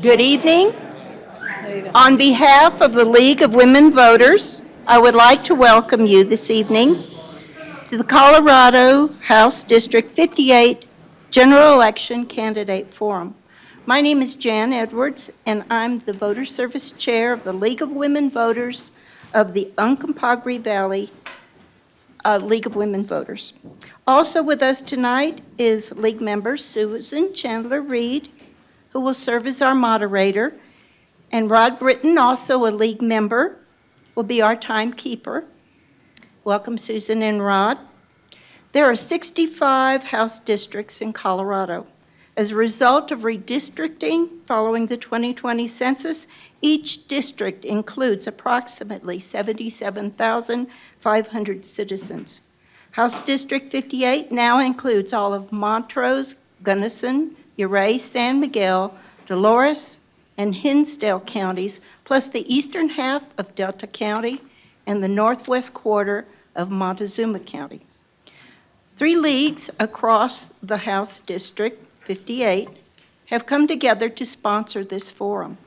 Good evening. On behalf of the League of Women Voters, I would like to welcome you this evening to the Colorado House District 58 General Election Candidate Forum. My name is Jan Edwards, and I'm the Voter Service Chair of the League of Women Voters of the Uncompahgre Valley League of Women Voters. Also with us tonight is League member Susan Chandler-Reed, who will serve as our moderator, and Rod Britton, also a League member, will be our timekeeper. Welcome, Susan and Rod. There are 65 House districts in Colorado. As a result of redistricting following the 2020 census, each district includes approximately 77,500 citizens. House District 58 now includes all of Montrose, Gunnison, Ouray, San Miguel, Dolores, and Hinsdale counties, plus the eastern half of Delta County and the northwest quarter of Montezuma County. 3 leagues across the House District 58 have come together to sponsor this forum.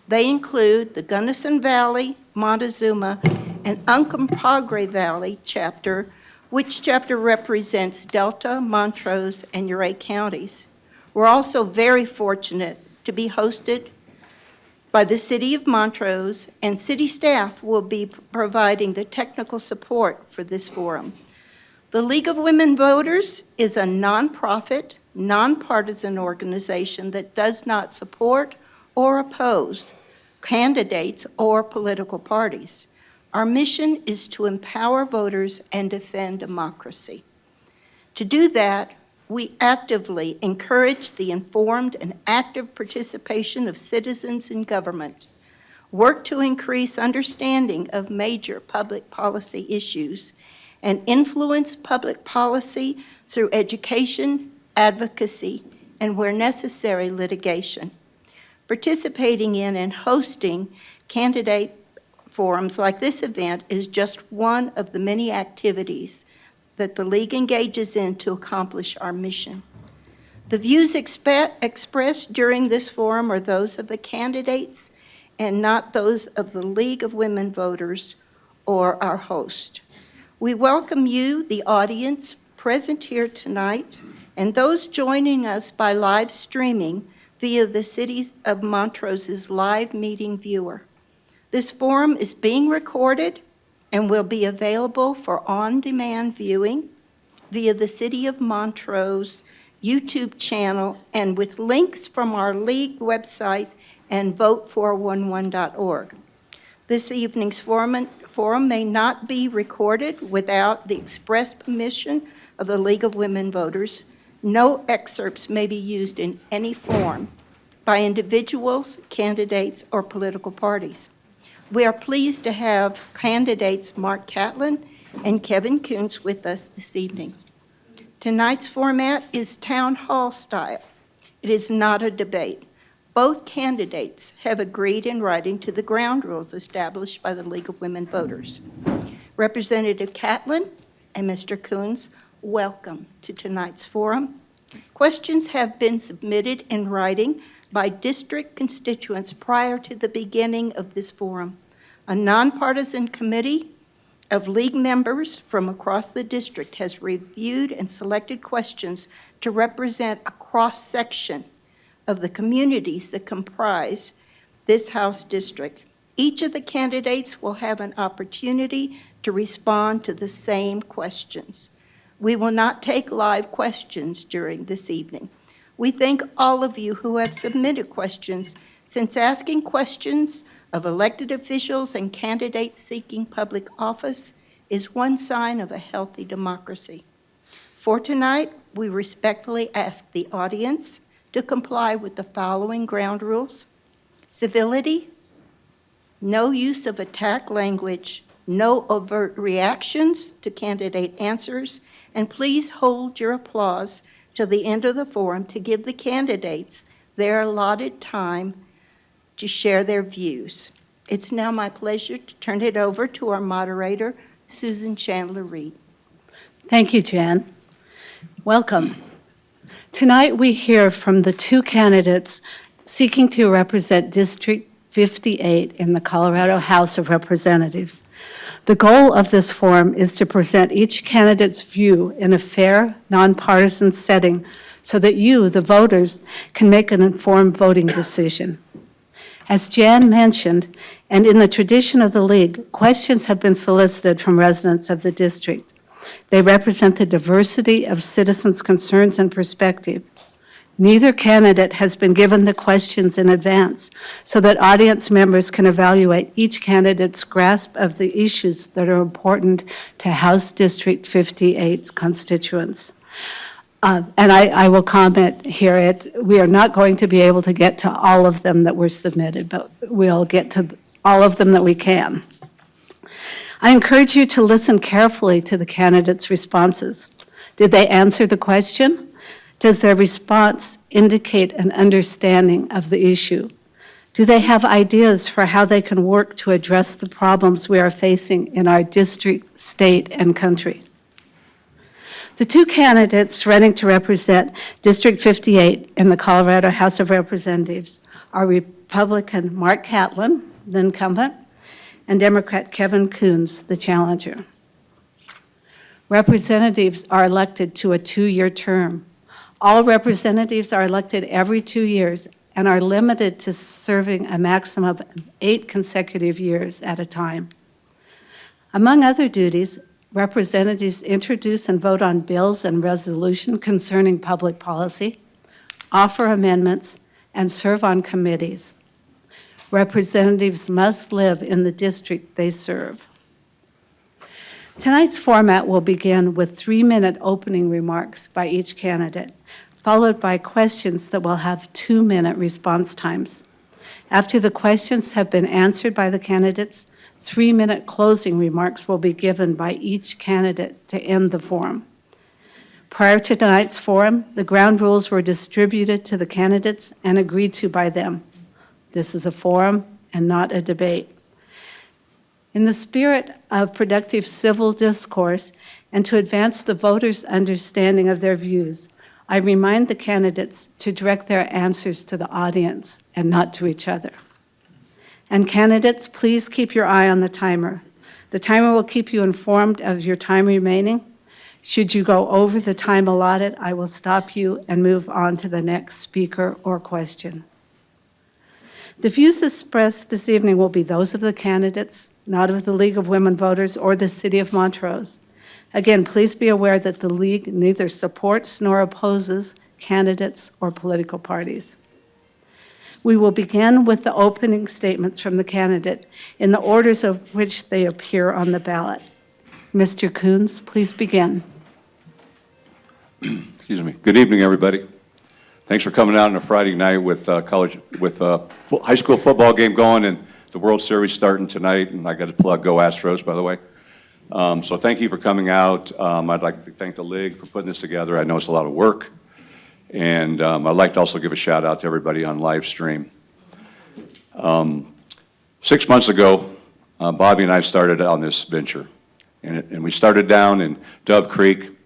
They include the Gunnison Valley, Montezuma, and Uncompahgre Valley chapter, which chapter represents Delta, Montrose, and Ouray counties. We're also very fortunate to be hosted by the City of Montrose, and city staff will be providing the technical support for this forum. The League of Women Voters is a nonprofit, nonpartisan organization that does not support or oppose candidates or political parties. Our mission is to empower voters and defend democracy. To do that, we actively encourage the informed and active participation of citizens in government, work to increase understanding of major public policy issues, and influence public policy through education, advocacy, and where necessary, litigation. Participating in and hosting candidate forums like this event is just one of the many activities that the League engages in to accomplish our mission. The views expressed during this forum are those of the candidates and not those of the League of Women Voters or our host. We welcome you, the audience present here tonight, and those joining us by live streaming via the City of Montrose's live meeting viewer. This forum is being recorded and will be available for on-demand viewing via the City of Montrose YouTube channel and with links from our League website and vote411.org. This evening's forum may not be recorded without the express permission of the League of Women Voters. No excerpts may be used in any form by individuals, candidates, or political parties. We are pleased to have candidates Marc Catlin and Kevin Kuns with us this evening. Tonight's format is town hall style. It is not a debate. Both candidates have agreed in writing to the ground rules established by the League of Women Voters. Representative Catlin and Mr. Kuns, welcome to tonight's forum. Questions have been submitted in writing by district constituents prior to the beginning of this forum. A nonpartisan committee of League members from across the district has reviewed and selected questions to represent a cross-section of the communities that comprise this House district. Each of the candidates will have an opportunity to respond to the same questions. We will not take live questions during this evening. We thank all of you who have submitted questions, since asking questions of elected officials and candidates seeking public office is one sign of a healthy democracy. For tonight, we respectfully ask the audience to comply with the following ground rules: civility, no use of attack language, no overt reactions to candidate answers, and please hold your applause till the end of the forum to give the candidates their allotted time to share their views. It's now my pleasure to turn it over to our moderator, Susan Chandler-Reed. Thank you, Jan. Welcome. Tonight we hear from the two candidates seeking to represent District 58 in the Colorado House of Representatives. The goal of this forum is to present each candidate's view in a fair, nonpartisan setting so that you, the voters, can make an informed voting decision. As Jan mentioned, and in the tradition of the League, questions have been solicited from residents of the district. They represent the diversity of citizens' concerns and perspective. Neither candidate has been given the questions in advance so that audience members can evaluate each candidate's grasp of the issues that are important to House District 58's constituents. And I will comment here, we are not going to be able to get to all of them that were submitted, but we'll get to all of them that we can. I encourage you to listen carefully to the candidates' responses. Did they answer the question? Does their response indicate an understanding of the issue? Do they have ideas for how they can work to address the problems we are facing in our district, state, and country? The two candidates running to represent District 58 in the Colorado House of Representatives are Republican Marc Catlin, the incumbent, and Democrat Kevin Kuns, the challenger. Representatives are elected to a 2-year term. All representatives are elected every 2 years and are limited to serving a maximum of 8 consecutive years at a time. Among other duties, representatives introduce and vote on bills and resolutions concerning public policy, offer amendments, and serve on committees. Representatives must live in the district they serve. Tonight's format will begin with 3-minute opening remarks by each candidate, followed by questions that will have 2-minute response times. After the questions have been answered by the candidates, 3-minute closing remarks will be given by each candidate to end the forum. Prior to tonight's forum, the ground rules were distributed to the candidates and agreed to by them. This is a forum and not a debate. In the spirit of productive civil discourse and to advance the voters' understanding of their views, I remind the candidates to direct their answers to the audience and not to each other. And candidates, please keep your eye on the timer. The timer will keep you informed of your time remaining. Should you go over the time allotted, I will stop you and move on to the next speaker or question. The views expressed this evening will be those of the candidates, not of the League of Women Voters or the City of Montrose. Again, please be aware that the League neither supports nor opposes candidates or political parties. We will begin with the opening statements from the candidate in the orders of which they appear on the ballot. Mr. Kuns, please begin. Excuse me. Good evening, everybody. Thanks for coming out on a Friday night with high school football game going and the World Series starting tonight. And I got to plug Go Astros, by the way. So thank you for coming out. I'd like to thank the League for putting this together. I know it's a lot of work. And I'd like to also give a shout out to everybody on live stream. 6 months ago, Bobby and I started on this venture. And we started down in Dove Creek,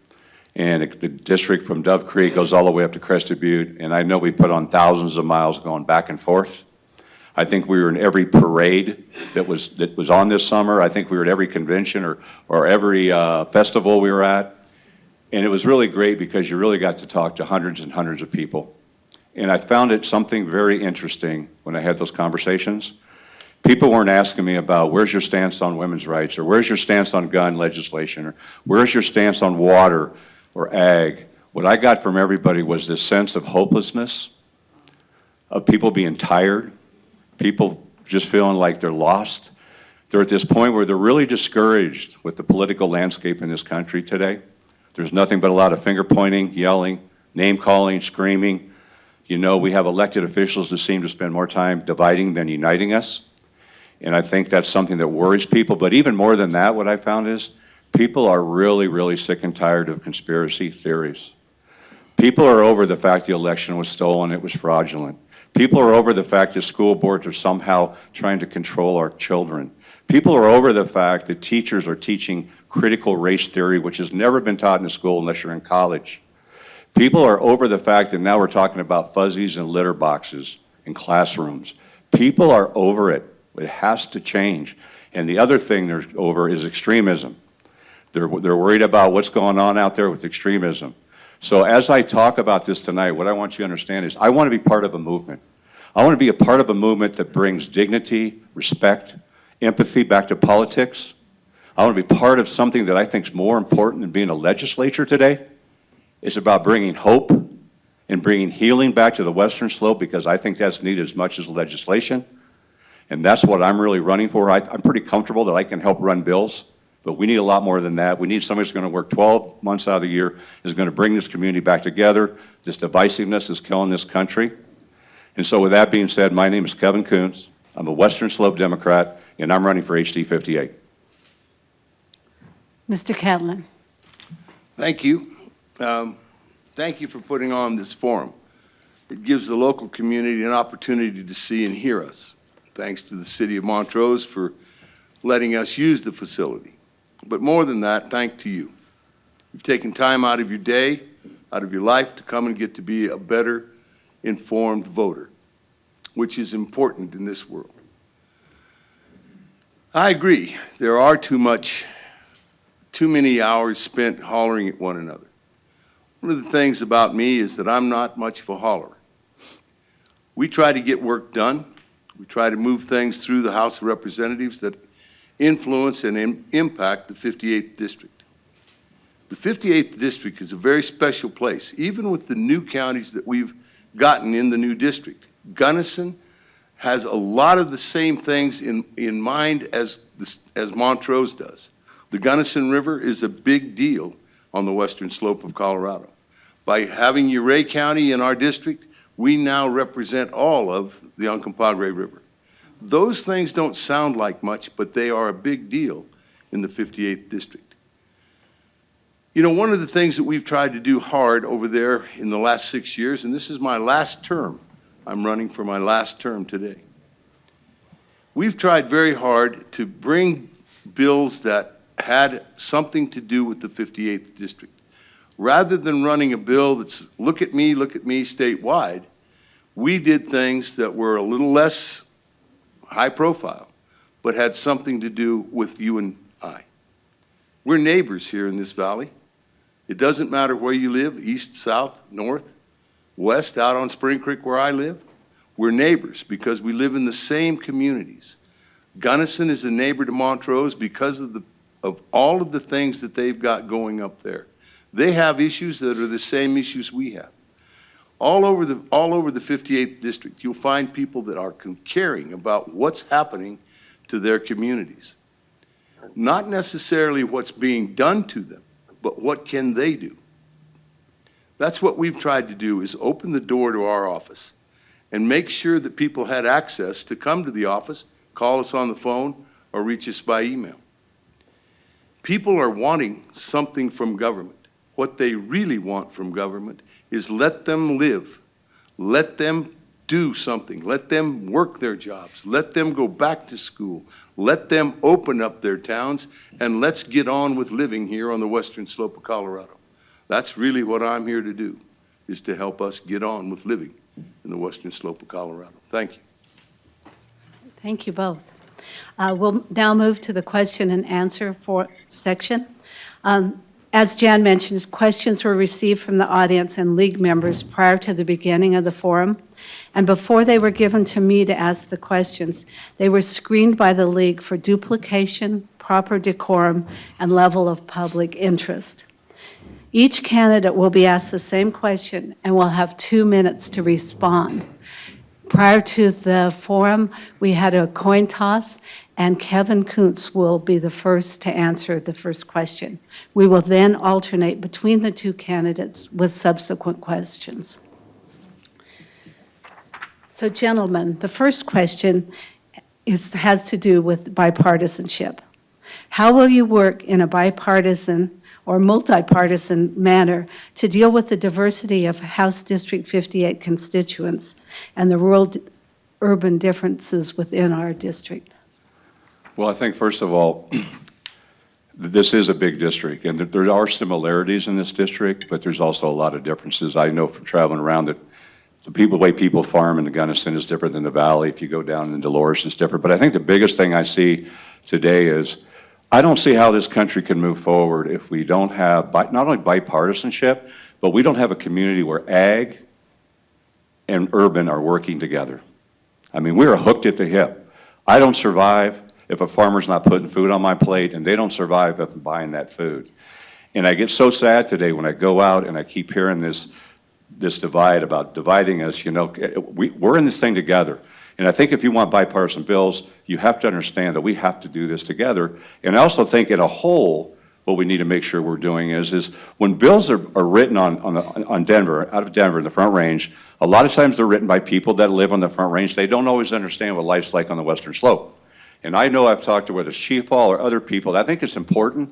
and the district from Dove Creek goes all the way up to Crested Butte. And I know we put on thousands of miles going back and forth. I think we were in every parade that was on this summer. I think we were at every convention or every festival we were at. And it was really great because you really got to talk to hundreds and hundreds of people. And I found it something very interesting when I had those conversations. People weren't asking me about where's your stance on women's rights, or where's your stance on gun legislation, or where's your stance on water or ag. What I got from everybody was this sense of hopelessness, of people being tired, people just feeling like they're lost. They're at this point where they're really discouraged with the political landscape in this country today. There's nothing but a lot of finger pointing, yelling, name calling, screaming. You know, we have elected officials that seem to spend more time dividing than uniting us. And I think that's something that worries people. But even more than that, what I found is people are really, really sick and tired of conspiracy theories. People are over the fact the election was stolen, it was fraudulent. People are over the fact that school boards are somehow trying to control our children. People are over the fact that teachers are teaching critical race theory, which has never been taught in a school unless you're in college. People are over the fact that now we're talking about fuzzies and litter boxes in classrooms. People are over it. It has to change. And the other thing they're over is extremism. They're worried about what's going on out there with extremism. So as I talk about this tonight, what I want you to understand is I want to be part of a movement. I want to be a part of a movement that brings dignity, respect, empathy back to politics. I want to be part of something that I think is more important than being a legislature today. It's about bringing hope and bringing healing back to the Western Slope, because I think that's needed as much as legislation. And that's what I'm really running for. I'm pretty comfortable that I can help run bills, but we need a lot more than that. We need somebody who's going to work 12 months out of the year, is going to bring this community back together. This divisiveness is killing this country. And so with that being said, my name is Kevin Kuns. I'm a Western Slope Democrat, and I'm running for HD 58. Mr. Catlin. Thank you. Thank you for putting on this forum. It gives the local community an opportunity to see and hear us. Thanks to the City of Montrose for letting us use the facility. But more than that, thank to you. You've taken time out of your day, out of your life, to come and get to be a better informed voter, which is important in this world. I agree, there are too many hours spent hollering at one another. One of the things about me is that I'm not much of a hollerer. We try to get work done. We try to move things through the House of Representatives that influence and impact the 58th District. The 58th District is a very special place, even with the new counties that we've gotten in the new district. Gunnison has a lot of the same things in mind as Montrose does. The Gunnison River is a big deal on the western slope of Colorado. By having Uray County in our district, we now represent all of the Uncompahgre River. Those things don't sound like much, but they are a big deal in the 58th District. You know, one of the things that we've tried to do hard over there in the last 6 years, and this is my last term, I'm running for my last term today. We've tried very hard to bring bills that had something to do with the 58th District. Rather than running a bill that's look at me statewide, we did things that were a little less high profile, but had something to do with you and I. We're neighbors here in this valley. It doesn't matter where you live, east, south, north, west, out on Spring Creek where I live. We're neighbors because we live in the same communities. Gunnison is a neighbor to Montrose because of all of the things that they've got going up there. They have issues that are the same issues we have. All over the 58th District, you'll find people that are caring about what's happening to their communities. Not necessarily what's being done to them, but what can they do? That's what we've tried to do, is open the door to our office and make sure that people had access to come to the office, call us on the phone, or reach us by email. People are wanting something from government. What they really want from government is let them live. Let them do something. Let them work their jobs. Let them go back to school. Let them open up their towns, and let's get on with living here on the western slope of Colorado. That's really what I'm here to do, is to help us get on with living in the western slope of Colorado. Thank you. Thank you both. We'll now move to the question and answer section. As Jan mentioned, questions were received from the audience and league members prior to the beginning of the forum. And before they were given to me to ask the questions, they were screened by the league for duplication, proper decorum, and level of public interest. Each candidate will be asked the same question and will have 2 minutes to respond. Prior to the forum, we had a coin toss, and Kevin Kuntz will be the first to answer the first question. We will then alternate between the two candidates with subsequent questions. So, gentlemen, the first question has to do with bipartisanship. How will you work in a bipartisan or multi-partisan manner to deal with the diversity of House District 58 constituents and the rural-urban differences within our district? Well, I think, first of all, this is a big district, and there are similarities in this district, but there's also a lot of differences. I know from traveling around that the way people farm in the Gunnison is different than the valley. If you go down in Dolores, it's different. But I think the biggest thing I see today is I don't see how this country can move forward if we don't have not only bipartisanship, but we don't have a community where ag and urban are working together. I mean, we are hooked at the hip. I don't survive if a farmer's not putting food on my plate, and they don't survive if I'm buying that food. And I get so sad today when I go out and I keep hearing this divide about dividing us. You know, we're in this thing together. And I think if you want bipartisan bills, you have to understand that we have to do this together. And I also think in a whole, what we need to make sure we're doing is when bills are written on Denver, out of Denver in the Front Range, a lot of times they're written by people that live on the Front Range. They don't always understand what life's like on the Western Slope. And I know I've talked to whether it's Chief Hall or other people, I think it's important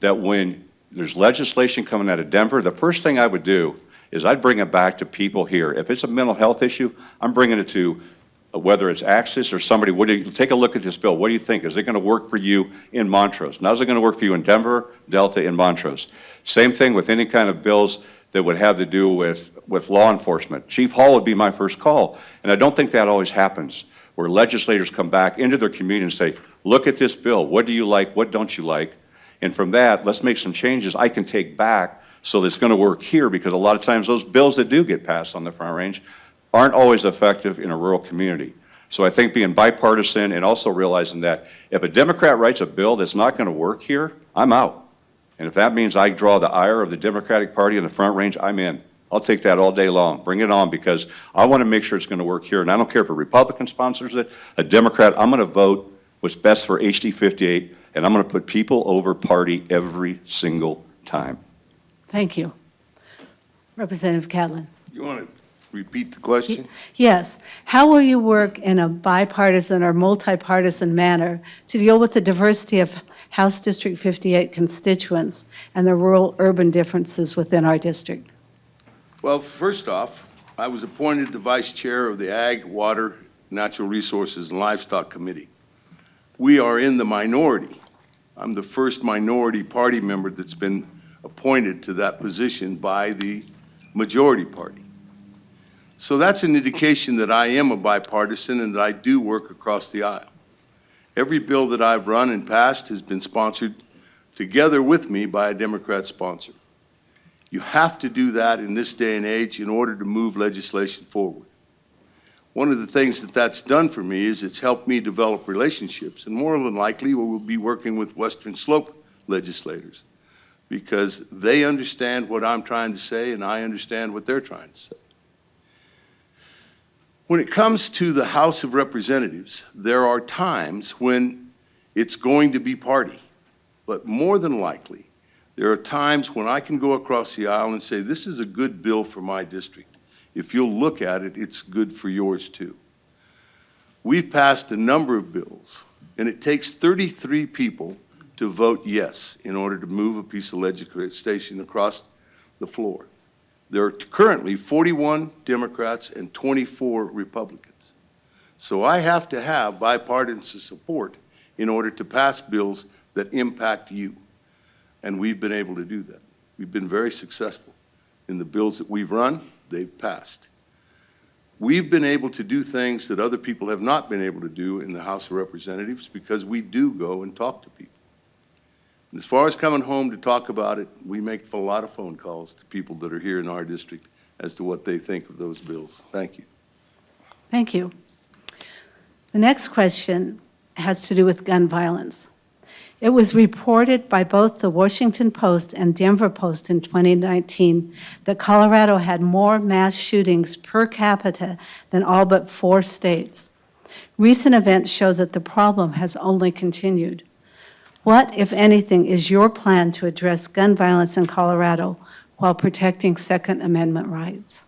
that when there's legislation coming out of Denver, the first thing I would do is I'd bring it back to people here. If it's a mental health issue, I'm bringing it to whether it's Axis or somebody. Take a look at this bill. What do you think? Is it going to work for you in Montrose? Now, is it going to work for you in Denver, Delta, and Montrose? Same thing with any kind of bills that would have to do with law enforcement. Chief Hall would be my first call. And I don't think that always happens, where legislators come back into their community and say, look at this bill. What do you like? What don't you like? And from that, let's make some changes I can take back so that it's going to work here, because a lot of times those bills that do get passed on the Front Range aren't always effective in a rural community. So I think being bipartisan and also realizing that if a Democrat writes a bill that's not going to work here, I'm out. And if that means I draw the ire of the Democratic Party in the Front Range, I'm in. I'll take that all day long. Bring it on, because I want to make sure it's going to work here. And I don't care if a Republican sponsors it, a Democrat. I'm going to vote what's best for HD 58, and I'm going to put people over party every single time. Thank you. Representative Catlin. You want to repeat the question? Yes. How will you work in a bipartisan or multi-partisan manner to deal with the diversity of House District 58 constituents and the rural-urban differences within our district? Well, first off, I was appointed the vice chair of the Ag, Water, Natural Resources, and Livestock Committee. We are in the minority. I'm the first minority party member that's been appointed to that position by the majority party. So that's an indication that I am a bipartisan and that I do work across the aisle. Every bill that I've run and passed has been sponsored together with me by a Democrat sponsor. You have to do that in this day and age in order to move legislation forward. One of the things that's done for me is it's helped me develop relationships, and more than likely we will be working with Western Slope legislators, because they understand what I'm trying to say and I understand what they're trying to say. When it comes to the House of Representatives, there are times when it's going to be party, but more than likely, there are times when I can go across the aisle and say, this is a good bill for my district. If you'll look at it, it's good for yours too. We've passed a number of bills, and it takes 33 people to vote yes in order to move a piece of legislation across the floor. There are currently 41 Democrats and 24 Republicans. So I have to have bipartisan support in order to pass bills that impact you. And we've been able to do that. We've been very successful. In the bills that we've run, they've passed. We've been able to do things that other people have not been able to do in the House of Representatives because we do go and talk to people. And as far as coming home to talk about it, we make a lot of phone calls to people that are here in our district as to what they think of those bills. Thank you. Thank you. The next question has to do with gun violence. It was reported by both the Washington Post and Denver Post in 2019 that Colorado had more mass shootings per capita than all but 4 states. Recent events show that the problem has only continued. What, if anything, is your plan to address gun violence in Colorado while protecting Second Amendment rights?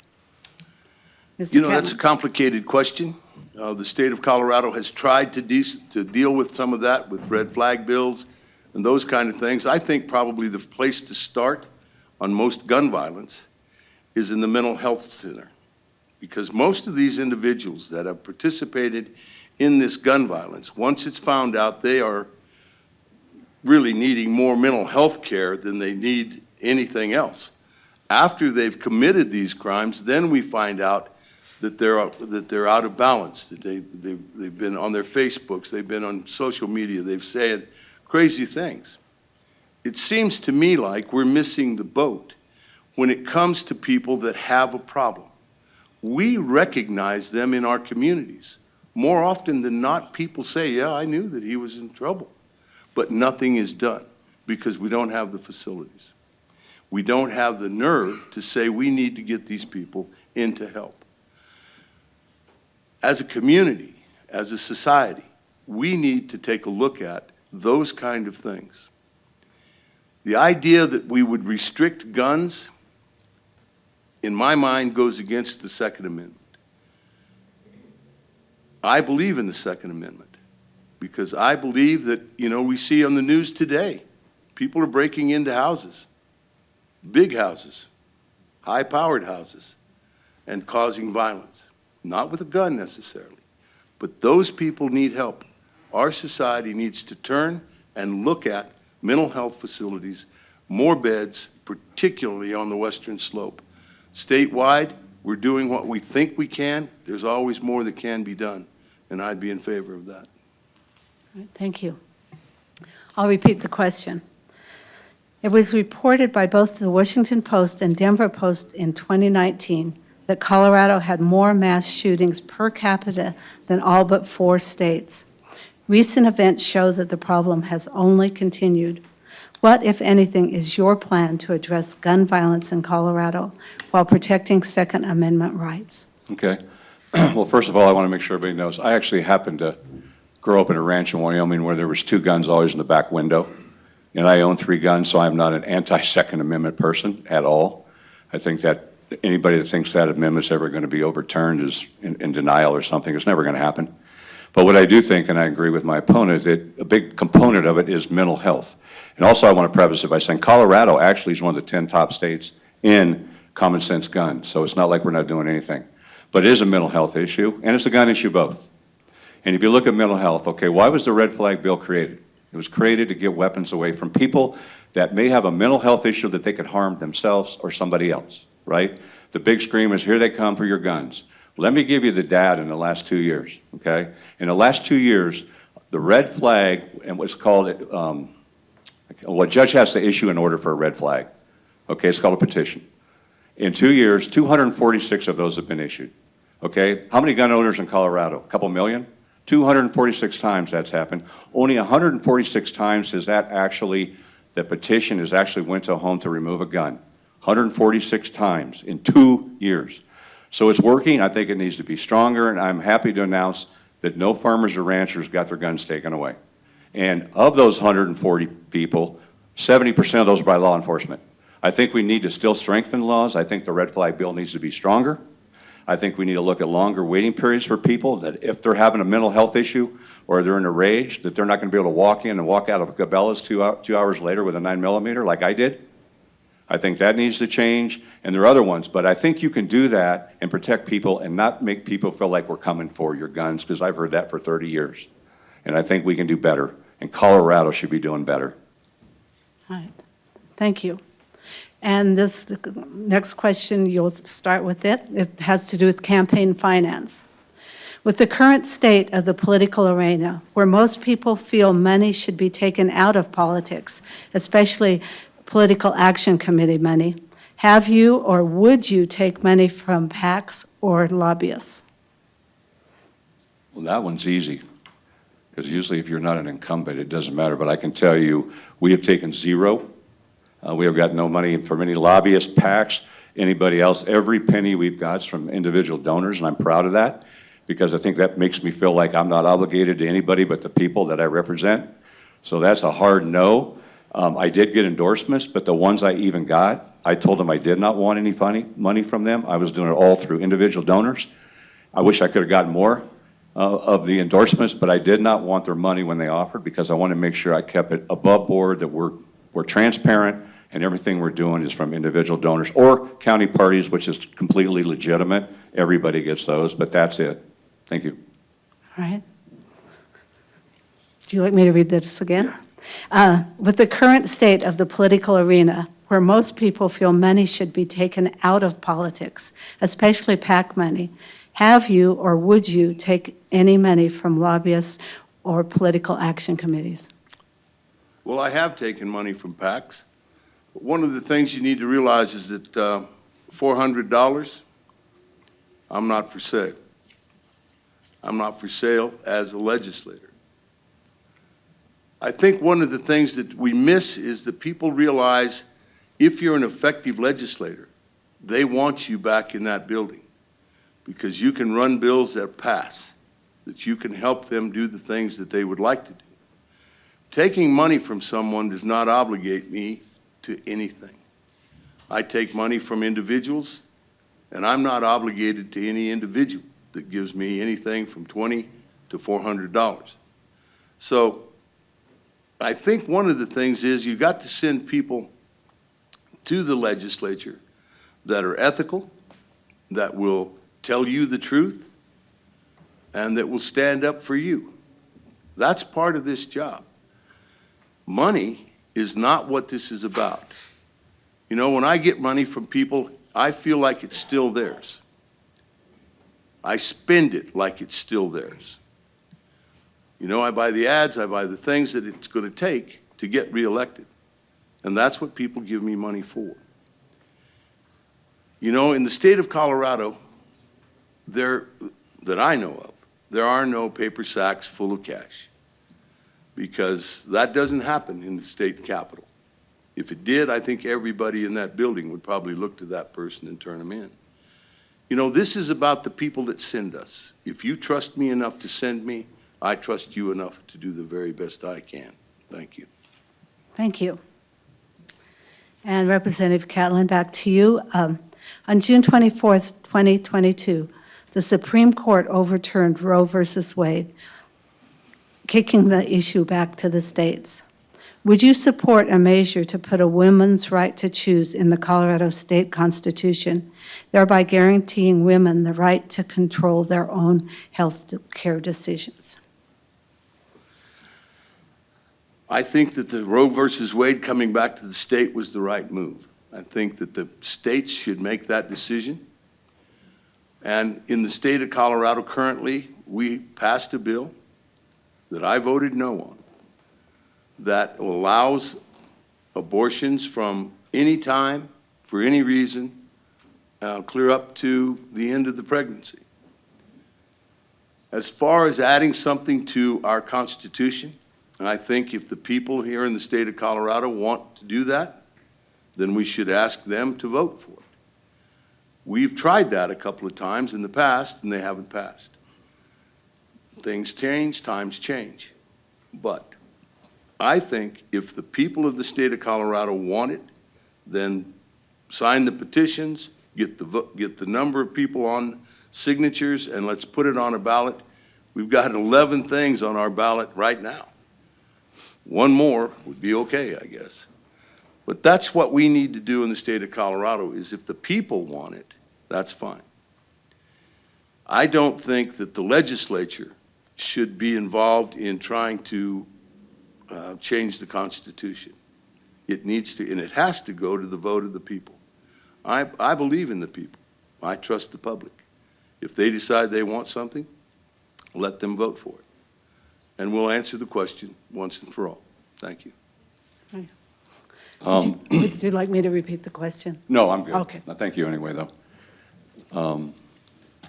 Mr. You know, Catlin. that's a complicated question. The state of Colorado has tried to deal with some of that with red flag bills and those kind of things. I think probably the place to start on most gun violence is in the mental health center, because most of these individuals that have participated in this gun violence, once it's found out, they are really needing more mental health care than they need anything else. After they've committed these crimes, then we find out that they're out of balance, that they've been on their Facebooks, they've been on social media, they've said crazy things. It seems to me like we're missing the boat when it comes to people that have a problem. We recognize them in our communities. More often than not, people say, yeah, I knew that he was in trouble. But nothing is done because we don't have the facilities. We don't have the nerve to say we need to get these people into help. As a community, as a society, we need to take a look at those kind of things. The idea that we would restrict guns, in my mind, goes against the Second Amendment. I believe in the Second Amendment because I believe that, we see on the news today, people are breaking into houses, big houses, high-powered houses, and causing violence. Not with a gun necessarily, but those people need help. Our society needs to turn and look at mental health facilities, more beds, particularly on the Western Slope. Statewide, we're doing what we think we can. There's always more that can be done, and I'd be in favor of that. All right, thank you. I'll repeat the question. It was reported by both the Washington Post and Denver Post in 2019 that Colorado had more mass shootings per capita than all but 4 states. Recent events show that the problem has only continued. What, if anything, is your plan to address gun violence in Colorado while protecting Second Amendment rights? Okay. Well, first of all, I want to make sure everybody knows, I actually happened to grow up in a ranch in Wyoming where there was 2 guns always in the back window. And I own 3 guns, so I'm not an anti-Second Amendment person at all. I think that anybody that thinks that amendment's ever going to be overturned is in denial or something. It's never going to happen. But what I do think, and I agree with my opponent, that a big component of it is mental health. And also I want to preface it by saying Colorado actually is one of the 10 top states in common sense guns. So it's not like we're not doing anything. But it is a mental health issue, and it's a gun issue both. And if you look at mental health, okay, why was the red flag bill created? It was created to get weapons away from people that may have a mental health issue that they could harm themselves or somebody else. Right? The big scream is, here they come for your guns. Let me give you the data in the last 2 years, okay? In the last 2 years, the red flag, and what's called, what a judge has to issue in order for a red flag, okay, it's called a petition. In 2 years, 246 of those have been issued, okay? How many gun owners in Colorado? A couple million? 246 times that's happened. Only 146 times has that actually, the petition has actually went to a home to remove a gun. 146 times in 2 years. So it's working. I think it needs to be stronger, and I'm happy to announce that no farmers or ranchers got their guns taken away. And of those 140 people, 70% of those are by law enforcement. I think we need to still strengthen laws. I think the red flag bill needs to be stronger. I think we need to look at longer waiting periods for people, that if they're having a mental health issue or they're in a rage, that they're not going to be able to walk in and walk out of Cabela's 2 hours later with a 9mm like I did. I think that needs to change, and there are other ones, but I think you can do that and protect people and not make people feel like we're coming for your guns, because I've heard that for 30 years. And I think we can do better, and Colorado should be doing better. All right, thank you. And this next question, you'll start with it. It has to do with campaign finance. With the current state of the political arena, where most people feel money should be taken out of politics, especially Political Action Committee money, have you or would you take money from PACs or lobbyists? Well, that one's easy, because usually if you're not an incumbent, it doesn't matter. But I can tell you, we have taken 0. We have got no money from any lobbyists, PACs, anybody else. Every penny we've got is from individual donors, and I'm proud of that, because I think that makes me feel like I'm not obligated to anybody but the people that I represent. So that's a hard no. I did get endorsements, but the ones I even got, I told them I did not want any money from them. I was doing it all through individual donors. I wish I could have gotten more of the endorsements, but I did not want their money when they offered, because I wanted to make sure I kept it above board, that we're transparent, and everything we're doing is from individual donors or county parties, which is completely legitimate. Everybody gets those, but that's it. Thank you. All right. Do you like me to read this again? With the current state of the political arena, where most people feel money should be taken out of politics, especially PAC money, have you or would you take any money from lobbyists or political action committees? Well, I have taken money from PACs. But one of the things you need to realize is that $400, I'm not for sale. I'm not for sale as a legislator. I think one of the things that we miss is that people realize if you're an effective legislator, they want you back in that building because you can run bills that pass, that you can help them do the things that they would like to do. Taking money from someone does not obligate me to anything. I take money from individuals, and I'm not obligated to any individual that gives me anything from $20 to $400. So I think one of the things is you got to send people to the legislature that are ethical, that will tell you the truth, and that will stand up for you. That's part of this job. Money is not what this is about. You know, when I get money from people, I feel like it's still theirs. I spend it like it's still theirs. You know, I buy the ads, I buy the things that it's going to take to get reelected. And that's what people give me money for. You know, in the state of Colorado, that I know of, there are no paper sacks full of cash, because that doesn't happen in the state capitol. If it did, I think everybody in that building would probably look to that person and turn them in. You know, this is about the people that send us. If you trust me enough to send me, I trust you enough to do the very best I can. Thank you. Thank you. And Representative Catlin, back to you. On June 24th, 2022, the Supreme Court overturned Roe versus Wade, kicking the issue back to the states. Would you support a measure to put a woman's right to choose in the Colorado State Constitution, thereby guaranteeing women the right to control their own health care decisions? I think that the Roe versus Wade coming back to the state was the right move. I think that the states should make that decision. And in the state of Colorado currently, we passed a bill that I voted no on that allows abortions from any time, for any reason, clear up to the end of the pregnancy. As far as adding something to our Constitution, I think if the people here in the state of Colorado want to do that, then we should ask them to vote for it. We've tried that a couple of times in the past, and they haven't passed. Things change, times change. But I think if the people of the state of Colorado want it, then sign the petitions, get the number of people on signatures, and let's put it on a ballot. We've got 11 things on our ballot right now. One more would be okay, I guess. But that's what we need to do in the state of Colorado, is if the people want it, that's fine. I don't think that the legislature should be involved in trying to change the Constitution. It needs to, and it has to go to the vote of the people. I believe in the people. I trust the public. If they decide they want something, let them vote for it. And we'll answer the question once and for all. Thank you. Would you like me to repeat the question? No, I'm good. Okay. Thank you anyway, though.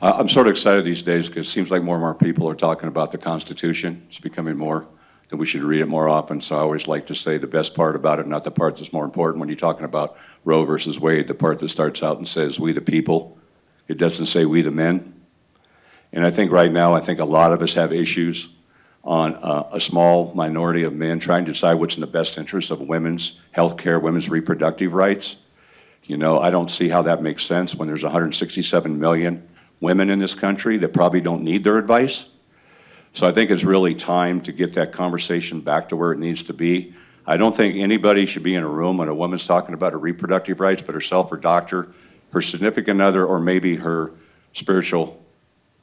I'm sort of excited these days because it seems like more and more people are talking about the Constitution. It's becoming more that we should read it more often. So I always like to say the best part about it, not the part that's more important. When you're talking about Roe versus Wade, the part that starts out and says, we the people. It doesn't say we the men. And I think right now, a lot of us have issues on a small minority of men trying to decide what's in the best interest of women's health care, women's reproductive rights. You know, I don't see how that makes sense when there's 167 million women in this country that probably don't need their advice. So I think it's really time to get that conversation back to where it needs to be. I don't think anybody should be in a room when a woman's talking about her reproductive rights, but herself, her doctor, her significant other, or maybe her spiritual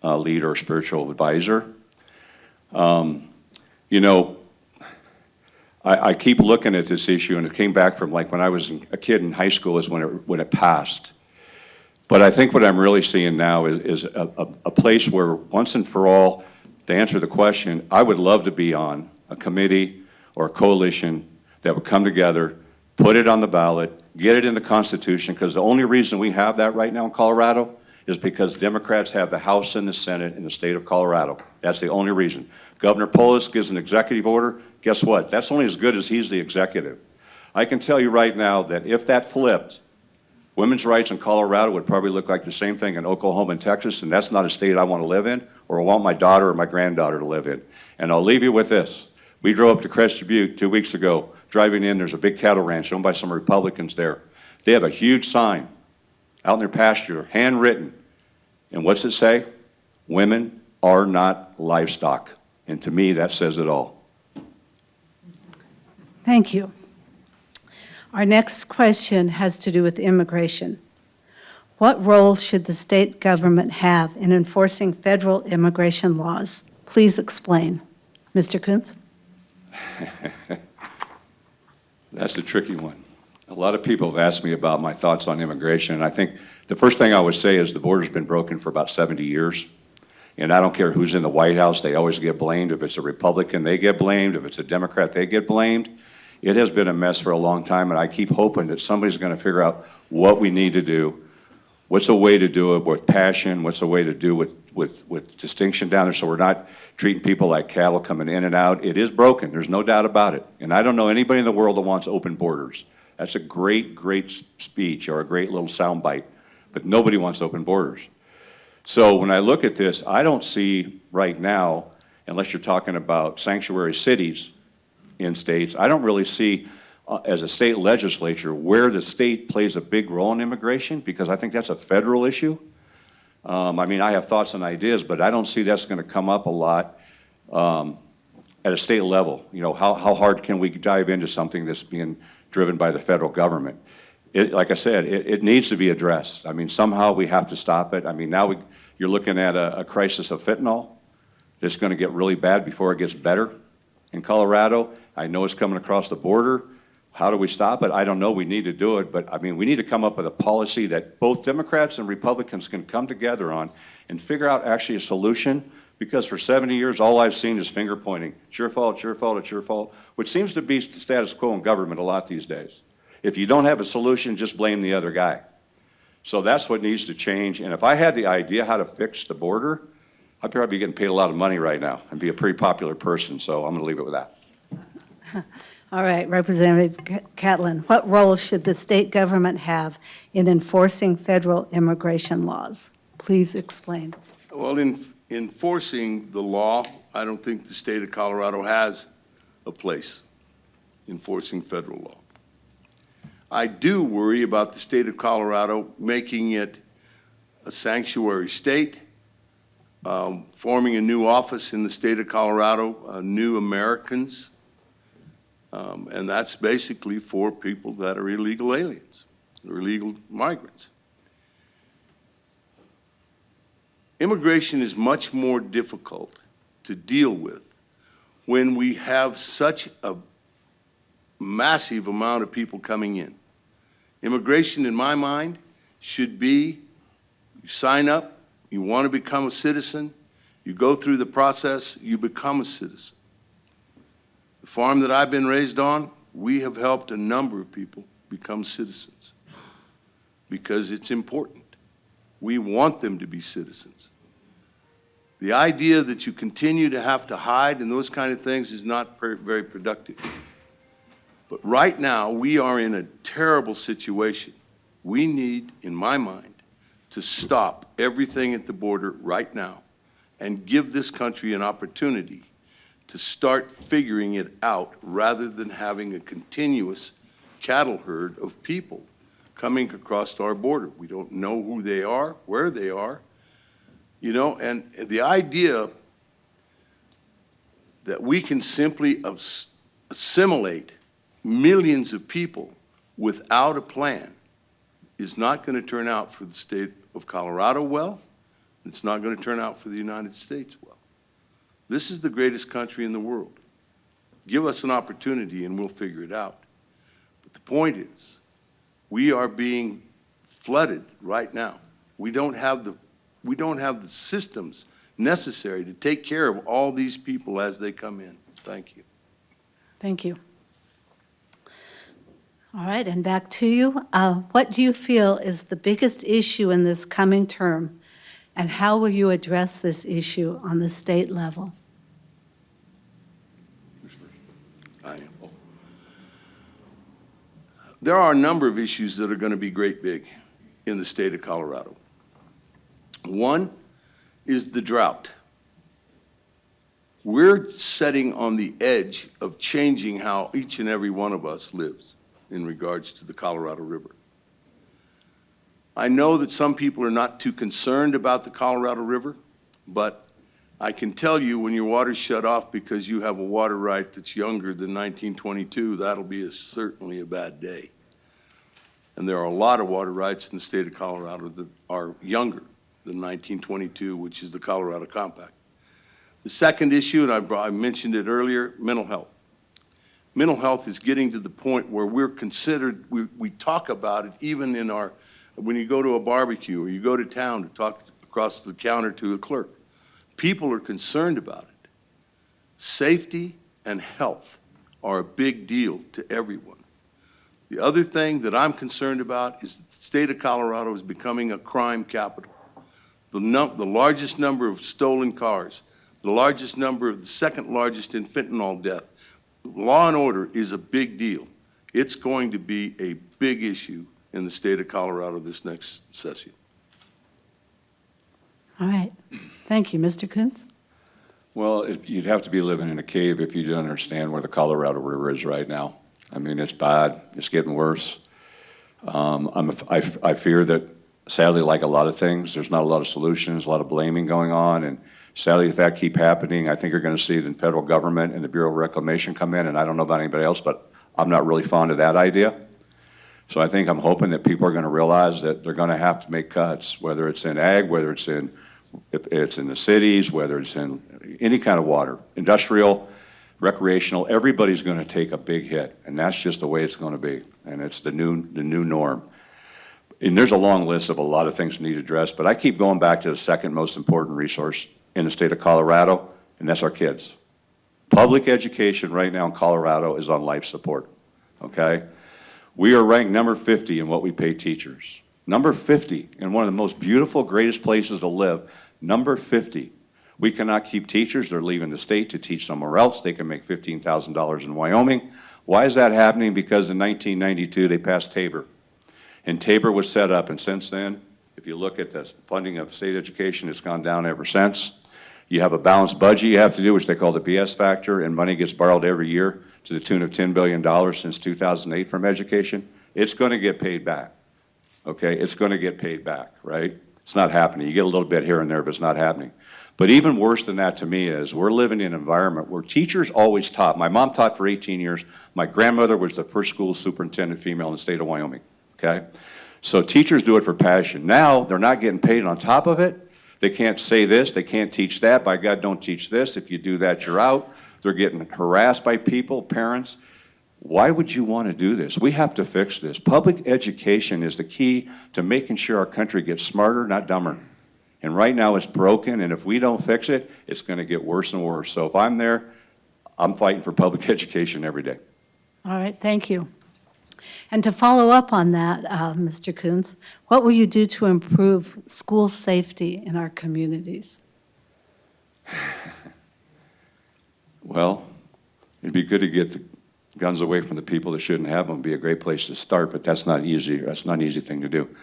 leader or spiritual advisor. You know, I keep looking at this issue, and it came back from like when I was a kid in high school is when it passed. But I think what I'm really seeing now is a place where, once and for all, to answer the question, I would love to be on a committee or a coalition that would come together, put it on the ballot, get it in the Constitution, because the only reason we have that right now in Colorado is because Democrats have the House and the Senate in the state of Colorado. That's the only reason. Governor Polis gives an executive order. Guess what? That's only as good as he's the executive. I can tell you right now that if that flipped, women's rights in Colorado would probably look like the same thing in Oklahoma and Texas, and that's not a state I want to live in or I want my daughter or my granddaughter to live in. And I'll leave you with this. We drove up to Crested Butte 2 weeks ago. Driving in, there's a big cattle ranch owned by some Republicans there. They have a huge sign out in their pasture, handwritten. And what's it say? Women are not livestock. And to me, that says it all. Thank you. Our next question has to do with immigration. What role should the state government have in enforcing federal immigration laws? Please explain. Mr. Kuns? That's a tricky one. A lot of people have asked me about my thoughts on immigration, and I think the first thing I would say is the border's been broken for about 70 years. And I don't care who's in the White House, they always get blamed. If it's a Republican, they get blamed. If it's a Democrat, they get blamed. It has been a mess for a long time, and I keep hoping that somebody's going to figure out what we need to do. What's a way to do it with passion? What's a way to do with distinction down there so we're not treating people like cattle coming in and out? It is broken. There's no doubt about it. And I don't know anybody in the world that wants open borders. That's a great, great speech or a great little soundbite, but nobody wants open borders. So when I look at this, I don't see right now, unless you're talking about sanctuary cities in states, I don't really see as a state legislature where the state plays a big role in immigration, because I think that's a federal issue. I mean, I have thoughts and ideas, but I don't see that's going to come up a lot at a state level. You know, how hard can we dive into something that's being driven by the federal government? Like I said, it needs to be addressed. I mean, somehow we have to stop it. I mean, now you're looking at a crisis of fentanyl that's going to get really bad before it gets better in Colorado. I know it's coming across the border. How do we stop it? I don't know. We need to do it. But, I mean, we need to come up with a policy that both Democrats and Republicans can come together on and figure out actually a solution, because for 70 years, all I've seen is finger pointing. It's your fault, it's your fault, it's your fault, which seems to be the status quo in government a lot these days. If you don't have a solution, just blame the other guy. So that's what needs to change. And if I had the idea how to fix the border, I'd probably be getting paid a lot of money right now and be a pretty popular person. So I'm going to leave it with that. All right, Representative Catlin, what role should the state government have in enforcing federal immigration laws? Please explain. Well, in enforcing the law, I don't think the state of Colorado has a place enforcing federal law. I do worry about the state of Colorado making it a sanctuary state, forming a new office in the state of Colorado, New Americans, and that's basically for people that are illegal aliens, or illegal migrants. Immigration is much more difficult to deal with when we have such a massive amount of people coming in. Immigration, in my mind, should be, you sign up, you want to become a citizen, you go through the process, you become a citizen. The farm that I've been raised on, we have helped a number of people become citizens because it's important. We want them to be citizens. The idea that you continue to have to hide and those kind of things is not very productive. But right now, we are in a terrible situation. We need, in my mind, to stop everything at the border right now and give this country an opportunity to start figuring it out rather than having a continuous cattle herd of people coming across our border. We don't know who they are, where they are, you know, and the idea that we can simply assimilate millions of people without a plan is not going to turn out for the state of Colorado well. It's not going to turn out for the United States well. This is the greatest country in the world. Give us an opportunity and we'll figure it out. But the point is, we are being flooded right now. We don't have the systems necessary to take care of all these people as they come in. Thank you. Thank you. All right, and back to you. What do you feel is the biggest issue in this coming term, and how will you address this issue on the state level? I am. There are a number of issues that are going to be great big in the state of Colorado. One is the drought. We're setting on the edge of changing how each and every one of us lives in regards to the Colorado River. I know that some people are not too concerned about the Colorado River, but I can tell you when your water's shut off because you have a water right that's younger than 1922, that'll be certainly a bad day. And there are a lot of water rights in the state of Colorado that are younger than 1922, which is the Colorado Compact. The second issue, and I mentioned it earlier, mental health. Mental health is getting to the point where we're considered, we talk about it even in our, when you go to a barbecue or you go to town to talk across the counter to a clerk, people are concerned about it. Safety and health are a big deal to everyone. The other thing that I'm concerned about is that the state of Colorado is becoming a crime capital. The largest number of stolen cars, the second largest in fentanyl death. Law and order is a big deal. It's going to be a big issue in the state of Colorado this next session. All right. Thank you. Mr. Kuns? Well, you'd have to be living in a cave if you didn't understand where the Colorado River is right now. I mean, it's bad. It's getting worse. I fear that, sadly, like a lot of things, there's not a lot of solutions, a lot of blaming going on, and sadly, if that keep happening, I think you're going to see the federal government and the Bureau of Reclamation come in, and I don't know about anybody else, but I'm not really fond of that idea. So I'm hoping that people are going to realize that they're going to have to make cuts, whether it's in ag, whether it's in the cities, whether it's in any kind of water, industrial, recreational, everybody's going to take a big hit, and that's just the way it's going to be, and it's the new norm. And there's a long list of a lot of things we need addressed, but I keep going back to the second most important resource in the state of Colorado, and that's our kids. Public education right now in Colorado is on life support, okay? We are ranked number 50 in what we pay teachers. Number 50 in one of the most beautiful, greatest places to live, number 50. We cannot keep teachers. They're leaving the state to teach somewhere else. They can make $15,000 in Wyoming. Why is that happening? Because in 1992, they passed Tabor. And Tabor was set up, and since then, if you look at the funding of state education, it's gone down ever since. You have a balanced budget you have to do, which they call the BS factor, and money gets borrowed every year to the tune of $10 billion since 2008 from education. It's going to get paid back, okay? It's going to get paid back, right? It's not happening. You get a little bit here and there, but it's not happening. But even worse than that to me is we're living in an environment where teachers always taught. My mom taught for 18 years. My grandmother was the first school superintendent female in the state of Wyoming, okay? So teachers do it for passion. Now they're not getting paid on top of it. They can't say this, they can't teach that. By God, don't teach this. If you do that, you're out. They're getting harassed by people, parents. Why would you want to do this? We have to fix this. Public education is the key to making sure our country gets smarter, not dumber. And right now it's broken, and if we don't fix it, it's going to get worse and worse. So if I'm there, I'm fighting for public education every day. All right, thank you. And to follow up on that, Mr. Kuns, what will you do to improve school safety in our communities? Well, it'd be good to get the guns away from the people that shouldn't have them. It'd be a great place to start, but that's not easy. That's not an easy thing to do.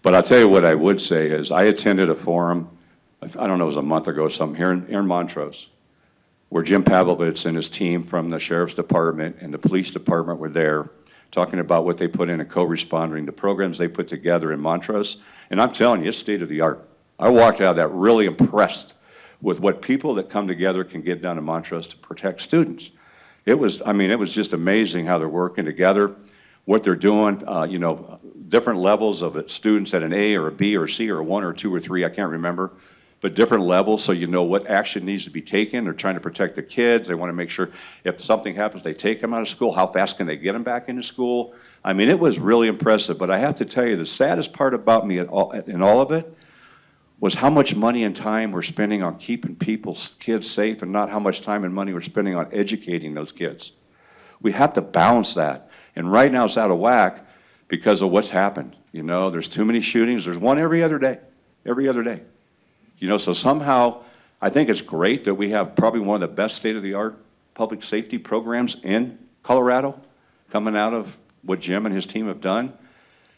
But I'll tell you what I would say is I attended a forum, I don't know, it was a month ago or something, here in Montrose, where Jim Pavlovitz and his team from the Sheriff's Department and the Police Department were there talking about what they put in co-responding, the programs they put together in Montrose. And I'm telling you, it's state of the art. I walked out of that really impressed with what people that come together can get done in Montrose to protect students. It was just amazing how they're working together, what they're doing, different levels of it, students at an A or a B or a C or a 1 or 2 or 3, I can't remember, but different levels, so you know what action needs to be taken. They're trying to protect the kids. They want to make sure if something happens, they take them out of school. How fast can they get them back into school? I mean, it was really impressive, but I have to tell you, the saddest part about me in all of it was how much money and time we're spending on keeping people's kids safe and not how much time and money we're spending on educating those kids. We have to balance that. And right now it's out of whack because of what's happened. You know, there's too many shootings. There's one every other day. You know, so somehow I think it's great that we have probably one of the best state-of-the-art public safety programs in Colorado coming out of what Jim and his team have done.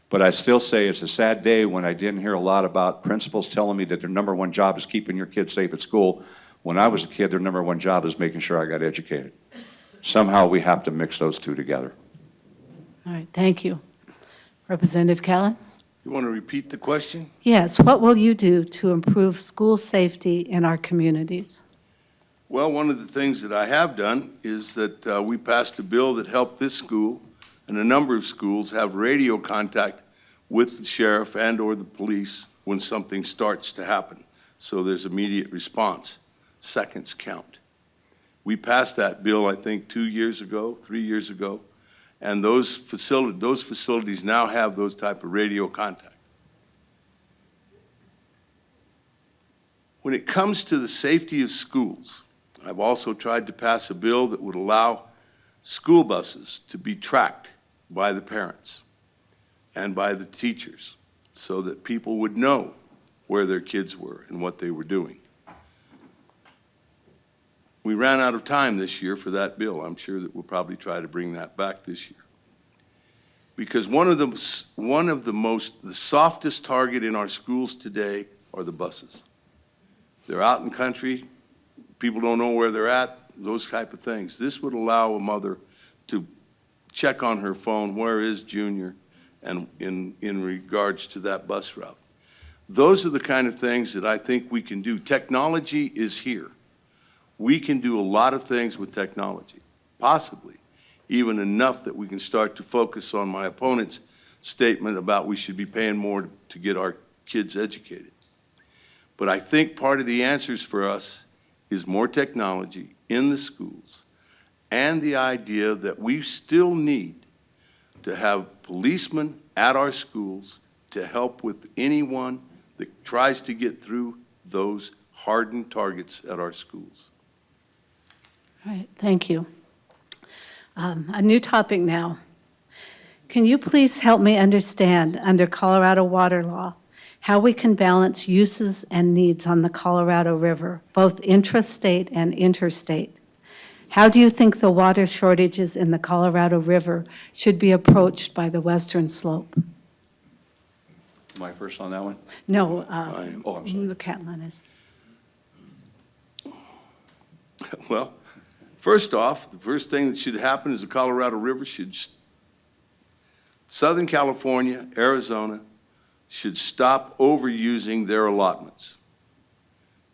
But I still say it's a sad day when I didn't hear a lot about principals telling me that their number one job is keeping your kids safe at school. When I was a kid, their number one job is making sure I got educated. Somehow we have to mix those two together. All right, thank you. Representative Catlin? You want to repeat the question? Yes, what will you do to improve school safety in our communities? Well, one of the things that I have done is that we passed a bill that helped this school and a number of schools have radio contact with the sheriff and or the police when something starts to happen. So there's immediate response. Seconds count. We passed that bill, I think, 3 years ago, and those facilities now have those type of radio contact. When it comes to the safety of schools, I've also tried to pass a bill that would allow school buses to be tracked by the parents and by the teachers so that people would know where their kids were and what they were doing. We ran out of time this year for that bill. I'm sure that we'll probably try to bring that back this year. Because the softest target in our schools today are the buses. They're out in country, people don't know where they're at, those type of things. This would allow a mother to check on her phone, where is Junior, and in regards to that bus route. Those are the kind of things that I think we can do. Technology is here. We can do a lot of things with technology, possibly even enough that we can start to focus on my opponent's statement about we should be paying more to get our kids educated. But I think part of the answers for us is more technology in the schools and the idea that we still need to have policemen at our schools to help with anyone that tries to get through those hardened targets at our schools. All right, thank you. A new topic now. Can you please help me understand, under Colorado water law, how we can balance uses and needs on the Colorado River, both intrastate and interstate? How do you think the water shortages in the Colorado River should be approached by the western slope? Am I first on that one? No, I'm sorry. the Catlin is. Well, first off, the first thing that should happen is the Colorado River Southern California, Arizona, should stop overusing their allotments.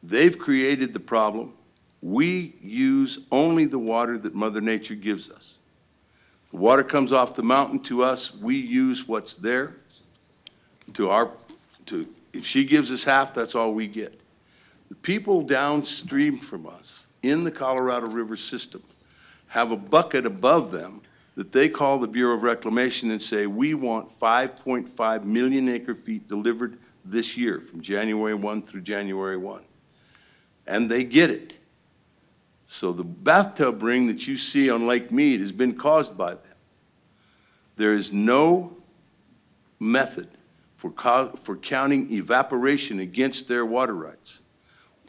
They've created the problem. We use only the water that Mother Nature gives us. The water comes off the mountain to us. We use what's there. If she gives us half, that's all we get. The people downstream from us in the Colorado River system have a bucket above them that they call the Bureau of Reclamation and say, we want 5.5 million acre feet delivered this year from January 1 through January 1. And they get it. So the bathtub ring that you see on Lake Mead has been caused by them. There is no method for counting evaporation against their water rights.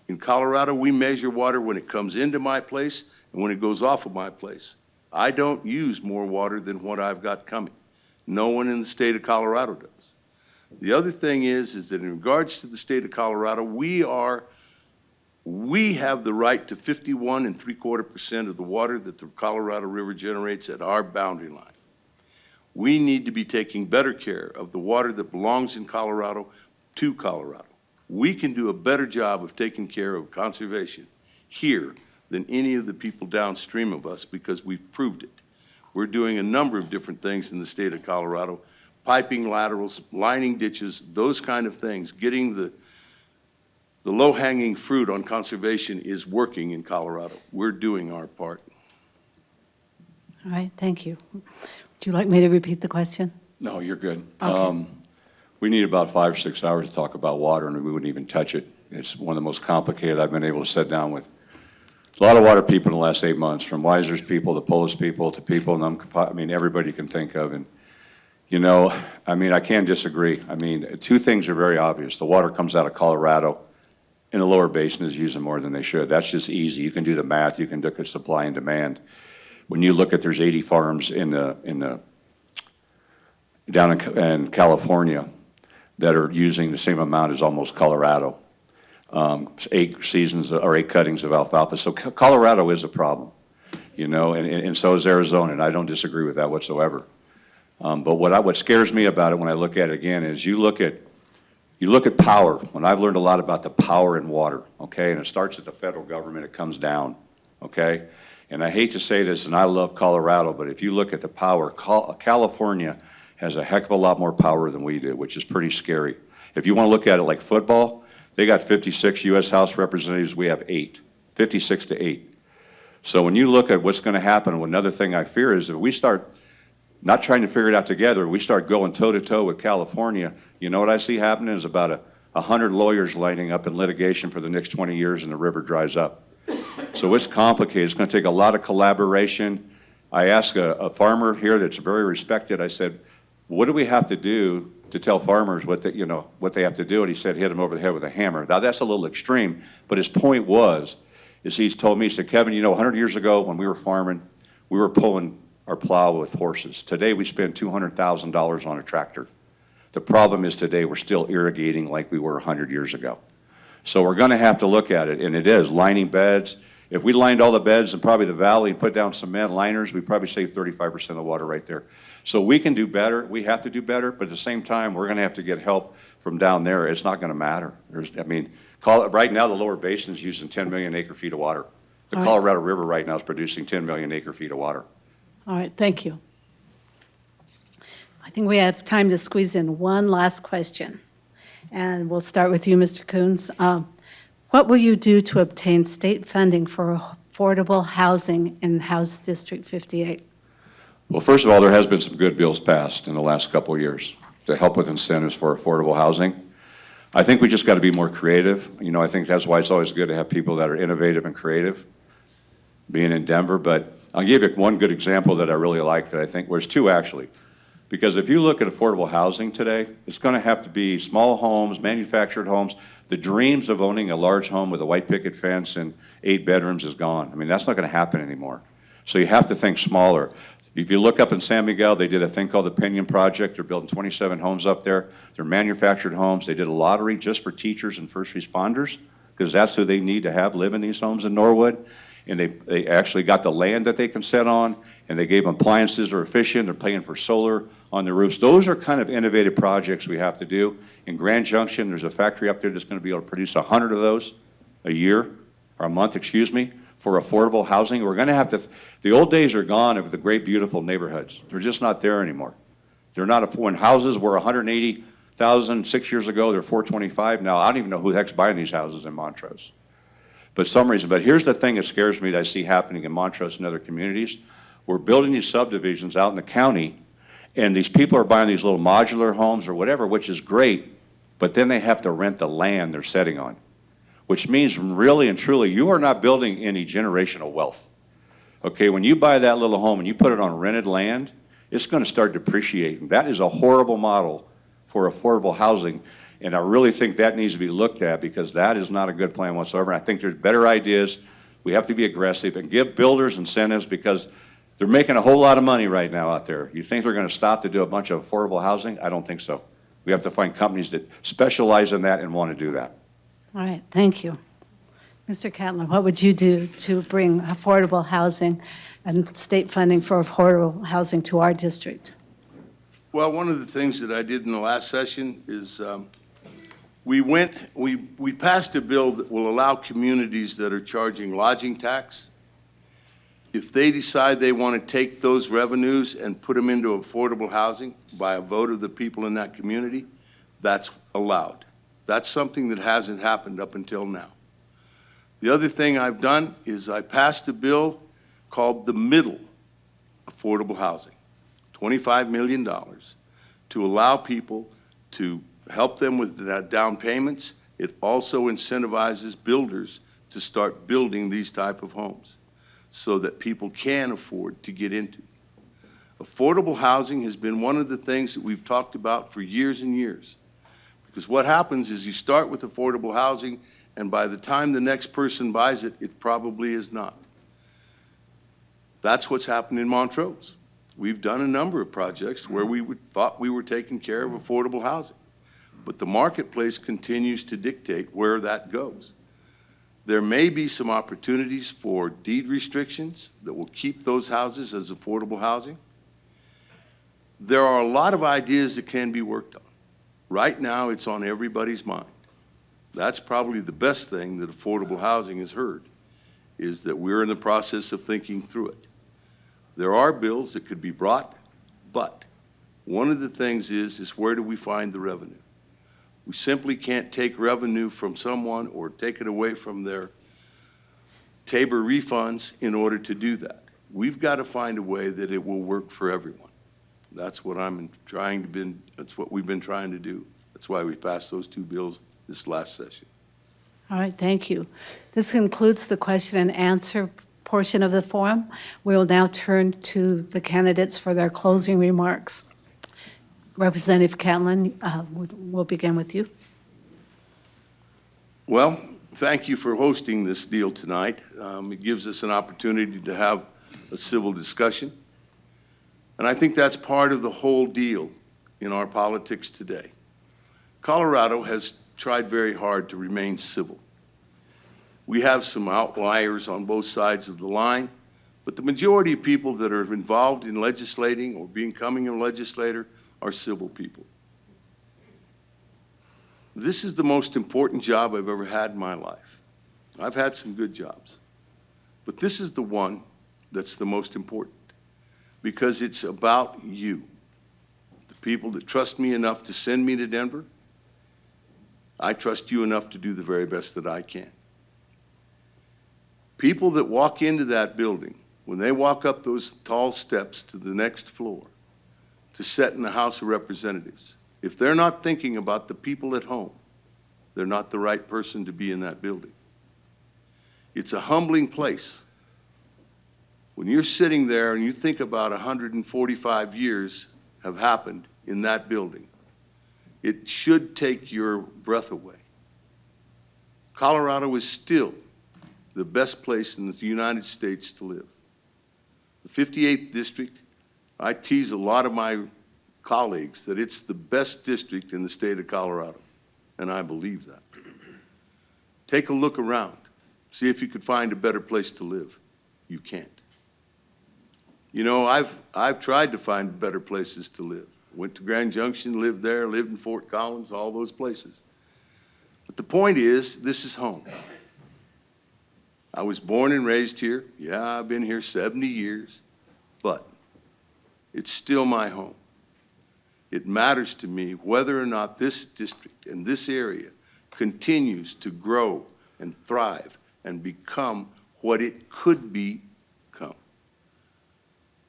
In Colorado, we measure water when it comes into my place and when it goes off of my place. I don't use more water than what I've got coming. No one in the state of Colorado does. The other thing is that in regards to the state of Colorado, we have the right to 51.75% of the water that the Colorado River generates at our boundary line. We need to be taking better care of the water that belongs in Colorado to Colorado. We can do a better job of taking care of conservation here than any of the people downstream of us because we've proved it. We're doing a number of different things in the state of Colorado, piping laterals, lining ditches, those kind of things, getting the the low-hanging fruit on conservation is working in Colorado. We're doing our part. All right, thank you. Would you like me to repeat the question? No, you're good. Okay. We need about 5 or 6 hours to talk about water, and we wouldn't even touch it. It's one of the most complicated I've been able to sit down with. A lot of water people in the last 8 months, from Weiser's people to Polish people to people in Uncompahgre, I mean, everybody you can think of. And, you know, I mean, I can't disagree. I mean, two things are very obvious. The water comes out of Colorado, and the lower basin is using more than they should. That's just easy. You can do the math. You can look at supply and demand. When you look at there's 80 farms down in California that are using the same amount as almost Colorado. 8 seasons or 8 cuttings of alfalfa. So Colorado is a problem, you know, and so is Arizona, and I don't disagree with that whatsoever. But what scares me about it when I look at it again is you look at power. When I've learned a lot about the power in water, okay, and it starts at the federal government, it comes down, okay? And I hate to say this, and I love Colorado, but if you look at the power, California has a heck of a lot more power than we do, which is pretty scary. If you want to look at it like football, they got 56 U.S. House representatives, we have 8, 56 to 8. So when you look at what's going to happen, another thing I fear is if we start not trying to figure it out together, we start going toe-to-toe with California, you know what I see happening is about 100 lawyers lining up in litigation for the next 20 years and the river dries up. So it's complicated. It's going to take a lot of collaboration. I asked a farmer here that's very respected, I said, what do we have to do to tell farmers what they have to do? And he said, hit them over the head with a hammer. Now that's a little extreme, but his point is he's told me, he said, Kevin, you know, 100 years ago when we were farming, we were pulling our plow with horses. Today we spend $200,000 on a tractor. The problem is today we're still irrigating like we were 100 years ago. So we're going to have to look at it, and it is lining beds. If we lined all the beds in probably the valley and put down cement liners, we'd probably save 35% of the water right there. So we can do better. We have to do better, but at the same time, we're going to have to get help from down there. It's not going to matter. Right now, the lower basin is using 10 million acre feet of water. The All right. Colorado River right now is producing 10 million acre feet of water. All right, thank you. I think we have time to squeeze in one last question. And we'll start with you, Mr. Kuns. What will you do to obtain state funding for affordable housing in House District 58? Well, first of all, there has been some good bills passed in the last couple of years to help with incentives for affordable housing. I think we just got to be more creative. You know, I think that's why it's always good to have people that are innovative and creative, being in Denver. But I'll give you one good example that I really like that I think, well, there's two actually. Because if you look at affordable housing today, it's going to have to be small homes, manufactured homes. The dreams of owning a large home with a white picket fence and 8 bedrooms is gone. I mean, that's not going to happen anymore. So you have to think smaller. If you look up in San Miguel, they did a thing called the Pinion Project. They're building 27 homes up there. They're manufactured homes. They did a lottery just for teachers and first responders because that's who they need to have live in these homes in Norwood. And they actually got the land that they can sit on, and they gave them appliances that are efficient. They're paying for solar on the roofs. Those are kind of innovative projects we have to do. In Grand Junction, there's a factory up there that's going to be able to produce 100 of those a year, or a month, excuse me, for affordable housing. We're going to have to, the old days are gone of the great, beautiful neighborhoods. They're just not there anymore. They're not, when houses were 180,000 6 years ago, they're 425 now. I don't even know who the heck's buying these houses in Montrose. But here's the thing that scares me that I see happening in Montrose and other communities. We're building these subdivisions out in the county, and these people are buying these little modular homes or whatever, which is great, but then they have to rent the land they're sitting on, which means really and truly you are not building any generational wealth. Okay, when you buy that little home and you put it on rented land, it's going to start depreciating. That is a horrible model for affordable housing. And I really think that needs to be looked at because that is not a good plan whatsoever. And I think there's better ideas. We have to be aggressive and give builders incentives because they're making a whole lot of money right now out there. You think they're going to stop to do a bunch of affordable housing? I don't think so. We have to find companies that specialize in that and want to do that. All right, thank you. Mr. Catlin, what would you do to bring affordable housing and state funding for affordable housing to our district? Well, one of the things that I did in the last session is we passed a bill that will allow communities that are charging lodging tax, if they decide they want to take those revenues and put them into affordable housing by a vote of the people in that community, that's allowed. That's something that hasn't happened up until now. The other thing I've done is I passed a bill called the Middle Affordable Housing, $25 million, to allow people to help them with down payments. It also incentivizes builders to start building these type of homes so that people can afford to get into. Affordable housing has been one of the things that we've talked about for years and years. Because what happens is you start with affordable housing, and by the time the next person buys it, it probably is not. That's what's happened in Montrose. We've done a number of projects where we thought we were taking care of affordable housing. But the marketplace continues to dictate where that goes. There may be some opportunities for deed restrictions that will keep those houses as affordable housing. There are a lot of ideas that can be worked on. Right now, it's on everybody's mind. That's probably the best thing that affordable housing has heard, is that we're in the process of thinking through it. There are bills that could be brought, but one of the things is where do we find the revenue? We simply can't take revenue from someone or take it away from their Tabor refunds in order to do that. We've got to find a way that it will work for everyone. That's what that's what we've been trying to do. That's why we passed those two bills this last session. All right, thank you. This concludes the question and answer portion of the forum. We will now turn to the candidates for their closing remarks. Representative Catlin, we'll begin with you. Well, thank you for hosting this deal tonight. It gives us an opportunity to have a civil discussion. And I think that's part of the whole deal in our politics today. Colorado has tried very hard to remain civil. We have some outliers on both sides of the line, but the majority of people that are involved in legislating or becoming a legislator are civil people. This is the most important job I've ever had in my life. I've had some good jobs, but this is the one that's the most important because it's about you, the people that trust me enough to send me to Denver. I trust you enough to do the very best that I can. People that walk into that building, when they walk up those tall steps to the next floor to sit in the House of Representatives, if they're not thinking about the people at home, they're not the right person to be in that building. It's a humbling place. When you're sitting there and you think about 145 years have happened in that building, it should take your breath away. Colorado is still the best place in the United States to live. The 58th district, I tease a lot of my colleagues that it's the best district in the state of Colorado, and I believe that. Take a look around. See if you could find a better place to live. You can't. You know, I've tried to find better places to live. Went to Grand Junction, lived there, lived in Fort Collins, all those places. But the point is, this is home. I was born and raised here. Yeah, I've been here 70 years, but it's still my home. It matters to me whether or not this district and this area continues to grow and thrive and become what it could become.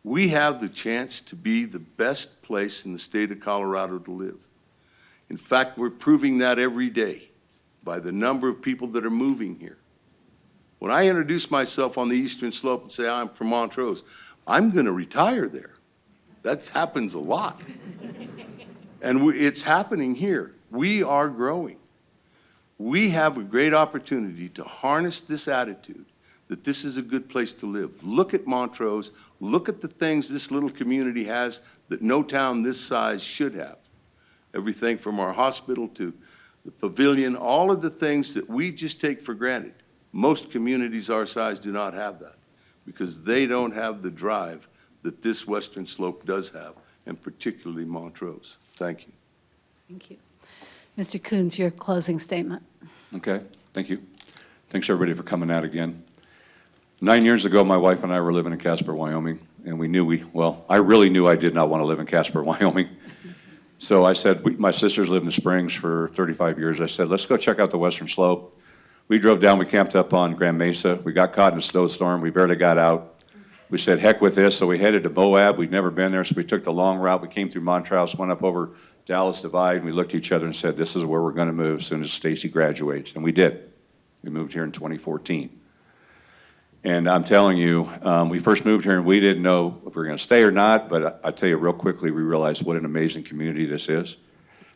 We have the chance to be the best place in the state of Colorado to live. In fact, we're proving that every day by the number of people that are moving here. When I introduce myself on the Eastern Slope and say I'm from Montrose, I'm going to retire there. That happens a lot. And it's happening here. We are growing. We have a great opportunity to harness this attitude that this is a good place to live. Look at Montrose. Look at the things this little community has that no town this size should have. Everything from our hospital to the pavilion, all of the things that we just take for granted. Most communities our size do not have that because they don't have the drive that this Western Slope does have, and particularly Montrose. Thank you. Thank you. Mr. Kuns, your closing statement. Okay, thank you. Thanks, everybody, for coming out again. 9 years ago, my wife and I were living in Casper, Wyoming, and I really knew I did not want to live in Casper, Wyoming. So I said, my sisters lived in the Springs for 35 years. I said, let's go check out the Western Slope. We drove down, we camped up on Grand Mesa. We got caught in a snowstorm. We barely got out. We said, heck with this. So we headed to Moab. We'd never been there, so we took the long route. We came through Montrose, went up over Dallas Divide, and we looked at each other and said, this is where we're going to move as soon as Stacy graduates. And we did. We moved here in 2014. And I'm telling you, we first moved here and we didn't know if we were going to stay or not, but I tell you real quickly, we realized what an amazing community this is.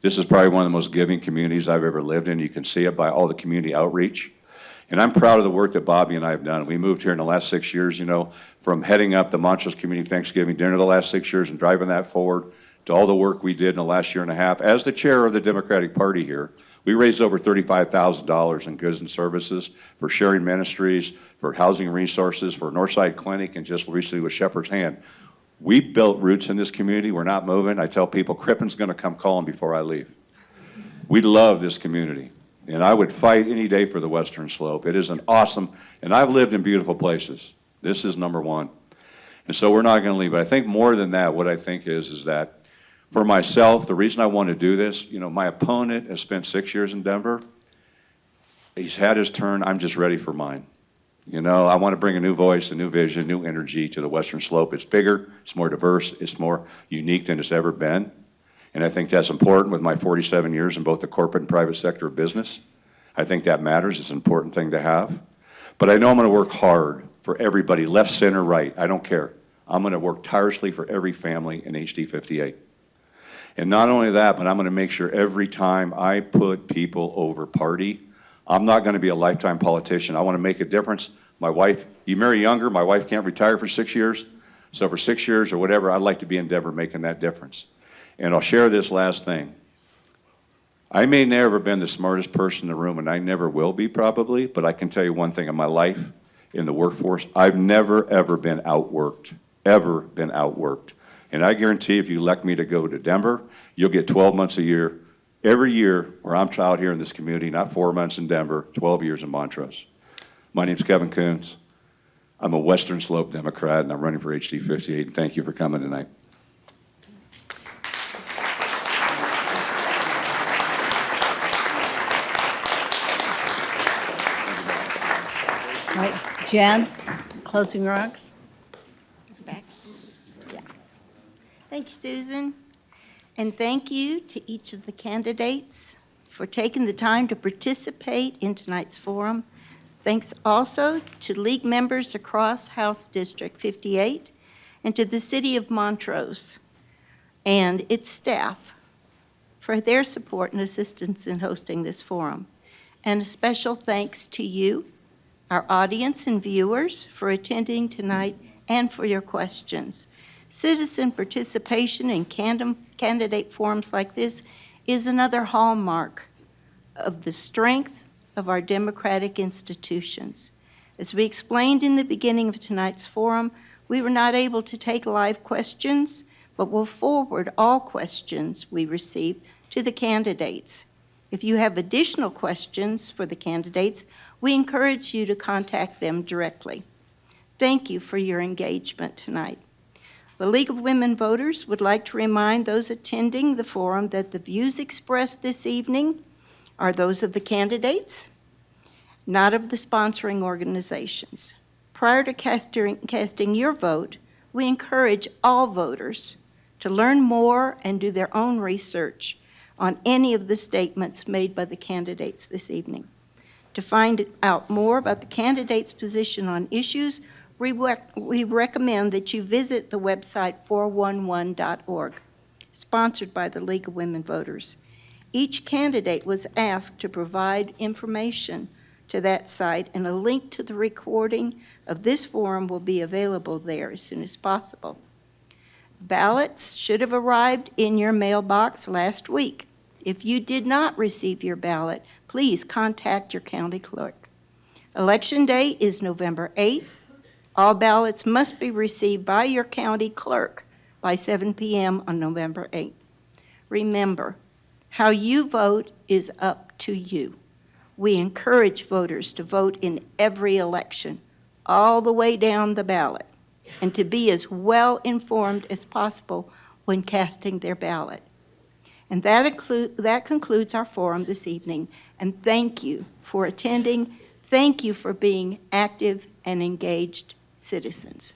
This is probably one of the most giving communities I've ever lived in. You can see it by all the community outreach. And I'm proud of the work that Bobby and I have done. We moved here in the last 6 years, you know, from heading up the Montrose Community Thanksgiving dinner the last 6 years and driving that forward to all the work we did in the last year and a half. As the chair of the Democratic Party here, we raised over $35,000 in goods and services for sharing ministries, for housing resources, for Northside Clinic, and just recently with Shepherd's Hand. We built roots in this community. We're not moving. I tell people, Crippen's going to come calling before I leave. We love this community, and I would fight any day for the Western Slope. It is an awesome, and I've lived in beautiful places. This is number one. And so we're not going to leave. But I think more than that, what I think is that for myself, the reason I want to do this, you know, my opponent has spent 6 years in Denver. He's had his turn. I'm just ready for mine. You know, I want to bring a new voice, a new vision, new energy to the Western Slope. It's bigger, it's more diverse, it's more unique than it's ever been. And I think that's important with my 47 years in both the corporate and private sector of business. I think that matters. It's an important thing to have. But I know I'm going to work hard for everybody, left, center, right. I don't care. I'm going to work tirelessly for every family in HD 58. And not only that, but I'm going to make sure every time I put people over party, I'm not going to be a lifetime politician. I want to make a difference. My wife, you marry younger, my wife can't retire for 6 years. So for 6 years or whatever, I'd like to be in Denver making that difference. And I'll share this last thing. I may never have been the smartest person in the room, and I never will be probably, but I can tell you one thing in my life, in the workforce, I've never, ever been outworked, ever been outworked. And I guarantee if you elect me to go to Denver, you'll get 12 months a year, every year where I'm out here in this community, not 4 months in Denver, 12 years in Montrose. My name's Kevin Kuns. I'm a Western Slope Democrat, and I'm running for HD 58. And thank you for coming tonight. All right, Jan, closing remarks? Back. Yeah. Thank you, Susan. And thank you to each of the candidates for taking the time to participate in tonight's forum. Thanks also to league members across House District 58 and to the City of Montrose and its staff for their support and assistance in hosting this forum. And a special thanks to you, our audience and viewers, for attending tonight and for your questions. Citizen participation in candidate forums like this is another hallmark of the strength of our democratic institutions. As we explained in the beginning of tonight's forum, we were not able to take live questions, but will forward all questions we receive to the candidates. If you have additional questions for the candidates, we encourage you to contact them directly. Thank you for your engagement tonight. The League of Women Voters would like to remind those attending the forum that the views expressed this evening are those of the candidates, not of the sponsoring organizations. Prior to casting your vote, we encourage all voters to learn more and do their own research on any of the statements made by the candidates this evening. To find out more about the candidates' position on issues, we recommend that you visit the website 411.org, sponsored by the League of Women Voters. Each candidate was asked to provide information to that site, and a link to the recording of this forum will be available there as soon as possible. Ballots should have arrived in your mailbox last week. If you did not receive your ballot, please contact your county clerk. Election day is November 8th. All ballots must be received by your county clerk by 7 p.m. on November 8th. Remember, how you vote is up to you. We encourage voters to vote in every election, all the way down the ballot, and to be as well informed as possible when casting their ballot. And that concludes our forum this evening. And thank you for attending. Thank you for being active and engaged citizens.